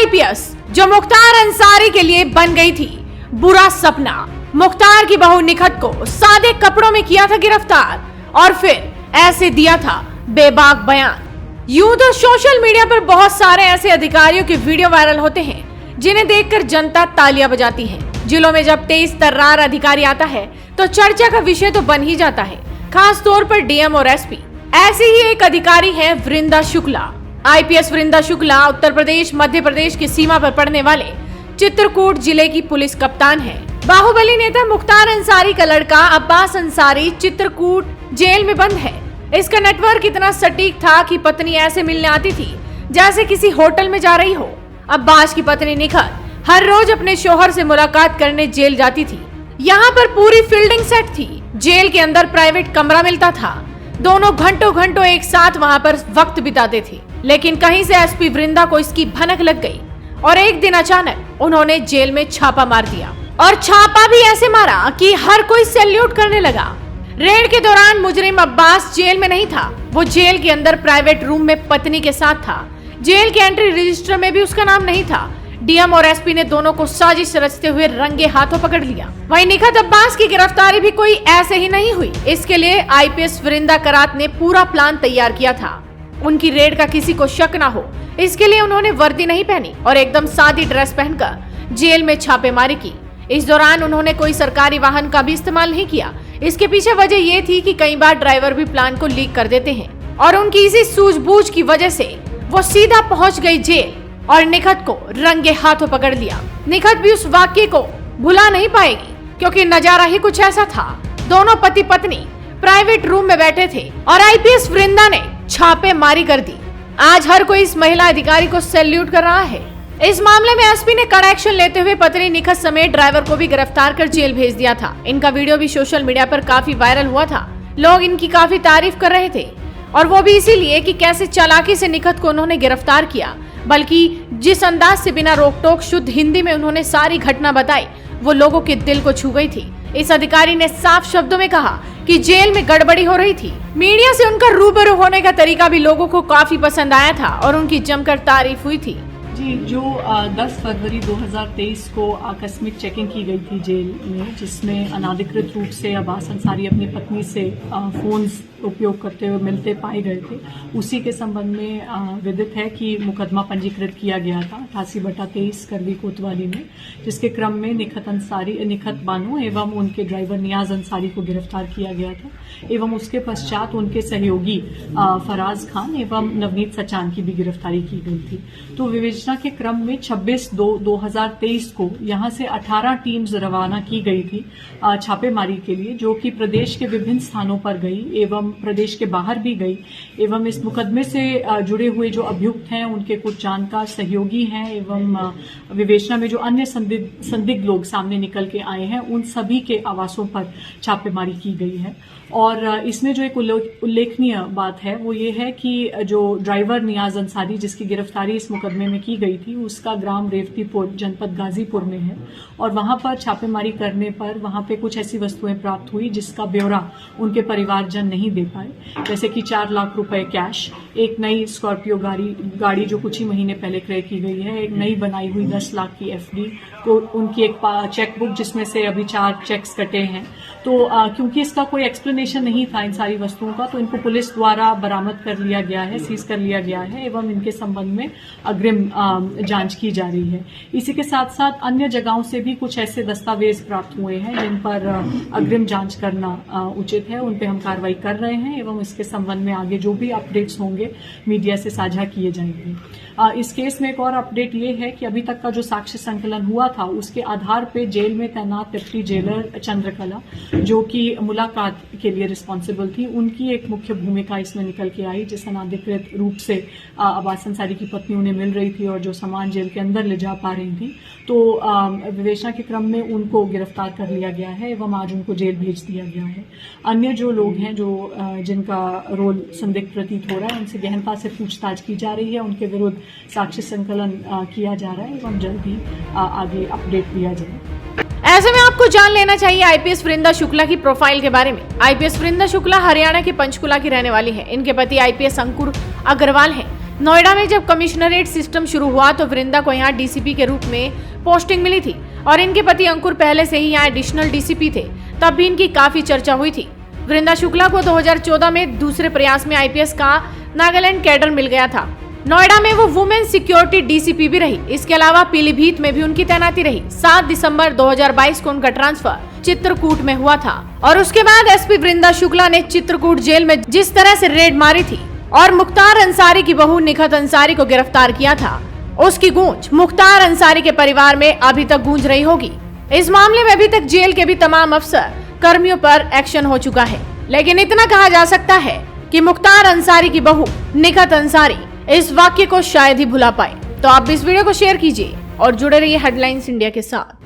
IPS जो मुख्तार अंसारी के लिए बन गई थी बुरा सपना। मुख्तार की बहू निखत को सादे कपड़ों में किया था गिरफ्तार और फिर ऐसे दिया था बेबाक बयान। यूं तो सोशल मीडिया पर बहुत सारे ऐसे अधिकारियों के वीडियो वायरल होते हैं जिन्हें देखकर जनता तालियां बजाती है। जिलों में जब तेज तर्रार अधिकारी आता है तो चर्चा का विषय तो बन ही जाता है, खास तौर पर डीएम और एसपी। ऐसे ही एक अधिकारी है वृंदा शुक्ला। आईपीएस वृंदा शुक्ला उत्तर प्रदेश मध्य प्रदेश की सीमा पर पड़ने वाले चित्रकूट जिले की पुलिस कप्तान है। बाहुबली नेता मुख्तार अंसारी का लड़का अब्बास अंसारी चित्रकूट जेल में बंद है। इसका नेटवर्क इतना सटीक था कि पत्नी ऐसे मिलने आती थी जैसे किसी होटल में जा रही हो। अब्बास की पत्नी निखत हर रोज अपने शोहर से मुलाकात करने जेल जाती थी। यहाँ पर पूरी फील्डिंग सेट थी। जेल के अंदर प्राइवेट कमरा मिलता था। दोनों घंटों घंटों एक साथ वहाँ पर वक्त बिताते थे। लेकिन कहीं से एसपी वृंदा को इसकी भनक लग गई और एक दिन अचानक उन्होंने जेल में छापा मार दिया। और छापा भी ऐसे मारा कि हर कोई सैल्यूट करने लगा। रेड के दौरान मुजरिम अब्बास जेल में नहीं था, वो जेल के अंदर प्राइवेट रूम में पत्नी के साथ था। जेल के एंट्री रजिस्टर में भी उसका नाम नहीं था। डीएम और एसपी ने दोनों को साजिश रचते हुए रंगे हाथों पकड़ लिया। वहीं निखत अब्बास की गिरफ्तारी भी कोई ऐसे ही नहीं हुई। इसके लिए आईपीएस वृंदा करात ने पूरा प्लान तैयार किया था। उनकी रेड का किसी को शक ना हो, इसके लिए उन्होंने वर्दी नहीं पहनी और एकदम सादी ड्रेस पहनकर जेल में छापेमारी की। इस दौरान उन्होंने कोई सरकारी वाहन का भी इस्तेमाल नहीं किया। इसके पीछे वजह ये थी कि कई बार ड्राइवर भी प्लान को लीक कर देते हैं और उनकी इसी सूझबूझ की वजह से वो सीधा पहुंच गई जेल और निखत को रंगे हाथों पकड़ लिया। निखत भी उस वाक्य को भुला नहीं पाएगी क्योंकि नजारा ही कुछ ऐसा था। दोनों पति पत्नी प्राइवेट रूम में बैठे थे और आईपीएस वृंदा ने छापेमारी कर दी। आज हर कोई इस महिला अधिकारी को सैल्यूट कर रहा है। इस मामले में एसपी ने कड़ा एक्शन लेते हुए पत्नी निखत समेत ड्राइवर को भी गिरफ्तार कर जेल भेज दिया था। इनका वीडियो भी सोशल मीडिया पर काफी वायरल हुआ था। लोग इनकी काफी तारीफ कर रहे थे और वो भी इसीलिए कि कैसे चालाकी से निखत को उन्होंने गिरफ्तार किया, बल्कि जिस अंदाज से बिना रोक टोक शुद्ध हिंदी में उन्होंने सारी घटना बताई वो लोगों के दिल को छू गई थी। इस अधिकारी ने साफ शब्दों में कहा कि जेल में गड़बड़ी हो रही थी। मीडिया से उनका रूबरू होने का तरीका भी लोगों को काफी पसंद आया था और उनकी जमकर तारीफ हुई थी। जी, जो 10 फरवरी 2023 को आकस्मिक चेकिंग की गई थी जेल में, जिसमें अनाधिकृत रूप से अब्बास अंसारी अपनी पत्नी से फोन उपयोग करते हुए मिलते पाए गए थे, उसी के संबंध में विदित है कि मुकदमा पंजीकृत किया गया था 88/23 करवी कोतवाली में, जिसके क्रम में निखत बानो एवं उनके ड्राइवर नियाज अंसारी को गिरफ्तार किया गया था एवं उसके पश्चात उनके सहयोगी फराज खान एवं नवनीत सचान की भी गिरफ्तारी की गई थी। तो विवेचना के क्रम में 26/2/2023 को यहां से 18 टीम्स रवाना की गई थी छापेमारी के लिए, जो कि प्रदेश के विभिन्न स्थानों पर गई एवं प्रदेश के बाहर भी गई एवं इस मुकदमे से जुड़े हुए जो अभियुक्त हैं उनके कुछ जानकार सहयोगी हैं एवं विवेचना में जो अन्य संदिग्ध लोग सामने निकल के आए हैं उन सभी के आवासों पर छापेमारी की गई है। और इसमें जो एक उल्लेखनीय बात है वो ये है कि जो ड्राइवर नियाज अंसारी जिसकी गिरफ्तारी इस मुकदमे में की गई थी, उसका ग्राम रेवतीपुर जनपद गाजीपुर में है और वहां पर छापेमारी करने पर वहां पे कुछ ऐसी वस्तुएं प्राप्त हुई जिसका ब्यौरा उनके परिवारजन नहीं दे पाए, जैसे कि 4 लाख रुपए कैश, एक नई स्कॉर्पियो गाड़ी जो कुछ ही महीने पहले क्रय की गई है, एक नई बनाई हुई 10 लाख की एफडी, तो उनकी एक चेकबुक जिसमें से अभी 4 चेक्स कटे हैं। तो क्योंकि इसका कोई एक्सप्लेनेशन नहीं था इन सारी वस्तुओं का, तो इनको पुलिस द्वारा बरामद कर लिया गया है, सीज कर लिया गया है एवं इनके संबंध में अग्रिम जांच की जा रही है। इसी के साथ साथ अन्य जगहों से भी कुछ ऐसे दस्तावेज प्राप्त हुए हैं जिन पर अग्रिम जांच करना उचित है, उन पे हम कार्रवाई कर रहे हैं एवं इसके संबंध में आगे जो भी अपडेट्स होंगे मीडिया से साझा किए जाएंगे। इस केस में एक और अपडेट ये है कि अभी तक का जो साक्ष्य संकलन हुआ था उसके आधार पे जेल में तैनात डिप्टी जेलर चंद्रकला, जो कि मुलाकात के लिए रिस्पॉन्सिबल थी, उनकी एक मुख्य भूमिका इसमें निकल के आई, जिस अनाधिकृत रूप से अब्बास अंसारी की पत्नी उन्हें मिल रही थी और जो सामान जेल के अंदर ले जा पा रही थी। तो विवेचना के क्रम में उनको गिरफ्तार कर लिया गया है एवं आज उनको जेल भेज दिया गया है। अन्य जो लोग हैं जो जिनका रोल संदिग्ध प्रतीत हो रहा है, उनसे गहनता से पूछताछ की जा रही है, उनके विरुद्ध साक्ष्य संकलन किया जा रहा है एवं जल्द ही आगे अपडेट दिया जाए। ऐसे में आपको जान लेना चाहिए आईपीएस वृंदा शुक्ला की प्रोफाइल के बारे में। आईपीएस वृंदा शुक्ला हरियाणा के पंचकुला की रहने वाली है। इनके पति आईपीएस अंकुर अग्रवाल हैं, नोएडा में जब कमिश्नरेट सिस्टम शुरू हुआ तो वृंदा को यहाँ डीसीपी के रूप में पोस्टिंग मिली थी और इनके पति अंकुर पहले से ही यहाँ एडिशनल डीसीपी थे। तब भी इनकी काफी चर्चा हुई थी। वृंदा शुक्ला को 2014 में दूसरे प्रयास में आईपीएस का नागालैंड कैडर मिल गया था। नोएडा में वो वुमेन सिक्योरिटी डीसीपी भी रही। इसके अलावा पीलीभीत में भी उनकी तैनाती रही। 7 दिसंबर 2022 को उनका ट्रांसफर चित्रकूट में हुआ था और उसके बाद एसपी वृंदा शुक्ला ने चित्रकूट जेल में जिस तरह से रेड मारी थी और मुख्तार अंसारी की बहू निखत अंसारी को गिरफ्तार किया था, उसकी गूंज मुख्तार अंसारी के परिवार में अभी तक गूंज रही होगी। इस मामले में अभी तक जेल के भी तमाम अफसर कर्मियों पर एक्शन हो चुका है, लेकिन इतना कहा जा सकता है कि मुख्तार अंसारी की बहू निखत अंसारी इस वाक्य को शायद ही भुला पाए। तो आप इस वीडियो को शेयर कीजिए और जुड़े रहिए हेडलाइंस इंडिया के साथ।